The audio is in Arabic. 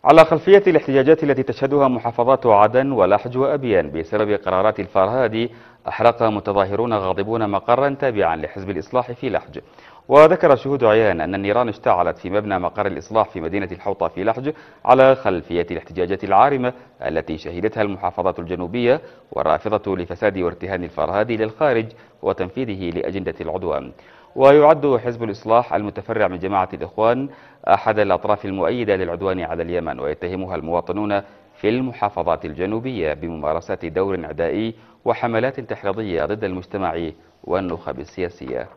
على خلفية الاحتجاجات التي تشهدها محافظات عدن ولحج وأبيان بسبب قرارات الفرهاد، أحرق متظاهرون غاضبون مقرا تابعا لحزب الإصلاح في لحج. وذكر شهود عيان أن النيران اشتعلت في مبنى مقر الإصلاح في مدينة الحوطة في لحج على خلفية الاحتجاجات العارمة التي شهدتها المحافظات الجنوبية والرافضة لفساد وارتهان الفرهاد للخارج وتنفيذه لأجندة العدوان. ويعد حزب الإصلاح المتفرع من جماعة الإخوان أحد الأطراف المؤيدة للعدوان على اليمن، ويتهمها المواطنون في المحافظات الجنوبية بممارسة دور عدائي وحملات تحريضية ضد المجتمع والنخب السياسية.